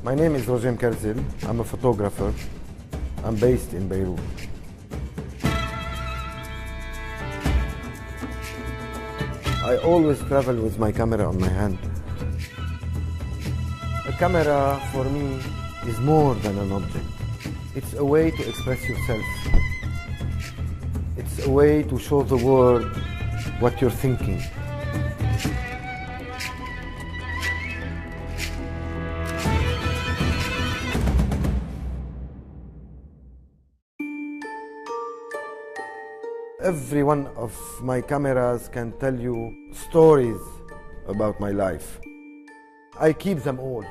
My name is Moukarzel. I'm a photographer. I'm based in Beirut. I always travel with my camera on my hand. A camera, for me, is more than an object. It's a way to express yourself. It's a way to show the world what you're thinking. Every one of my cameras can tell you stories about my life. I keep them all.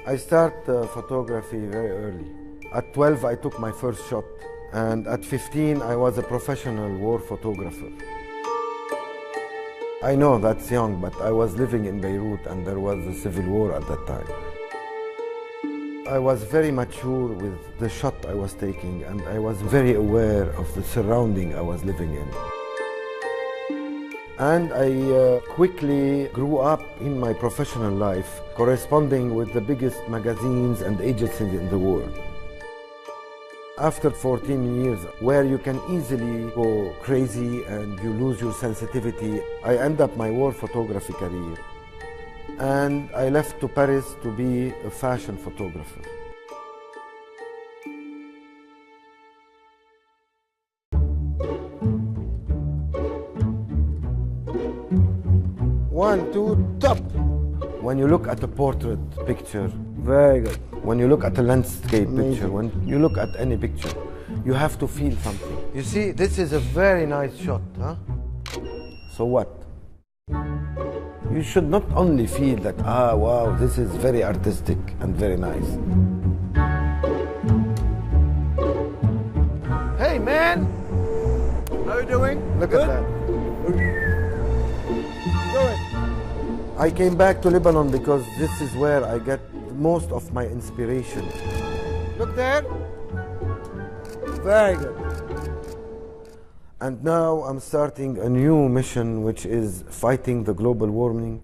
I start photography very early. At 12, I took my first shot, and at 15, I was a professional war photographer. I know that's young, but I was living in Beirut, and there was a civil war at that time. I was very mature with the shot I was taking, and I was very aware of the surrounding I was living in. And I quickly grew up in my professional life, corresponding with the biggest magazines and agencies in the world. After 14 years, where you can easily go crazy and you lose your sensitivity, I end up my war photography career. And I left to Paris to be a fashion photographer. One, two, top! When you look at a portrait picture, very good. When you look at a landscape picture, when you look at any picture, you have to feel something. You see, this is a very nice shot, huh? So what? You should not only feel that, wow, this is very artistic and very nice. Hey, man! How you doing? Look at that. Do it. I came back to Lebanon because this is where I get most of my inspiration. Look there. Very good. And now I'm starting a new mission, which is fighting the global warming.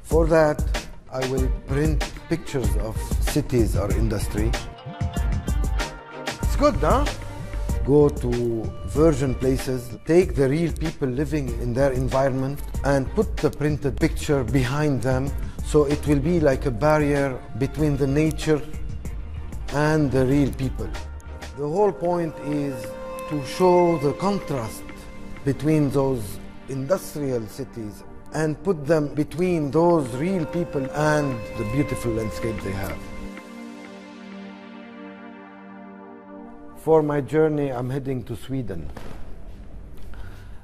For that, I will print pictures of cities or industry. It's good, huh? Go to virgin places, take the real people living in their environment and put the printed picture behind them, so it will be like a barrier between the nature and the real people. The whole point is to show the contrast between those industrial cities and put them between those real people and the beautiful landscape they have. For my journey, I'm heading to Sweden.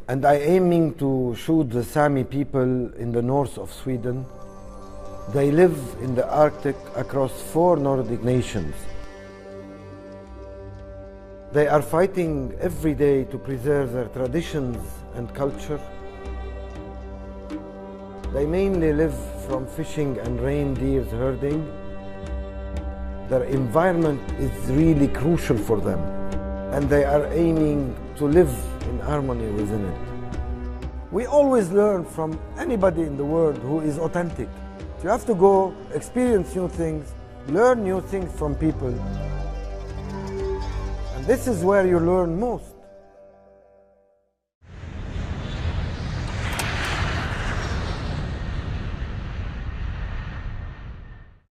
And I'm aiming to shoot the Sami people in the north of Sweden. They live in the Arctic across 4 Nordic nations. They are fighting every day to preserve their traditions and culture. They mainly live from fishing and reindeer herding. Their environment is really crucial for them, and they are aiming to live in harmony within it. We always learn from anybody in the world who is authentic. You have to go experience new things, learn new things from people. This is where you learn most.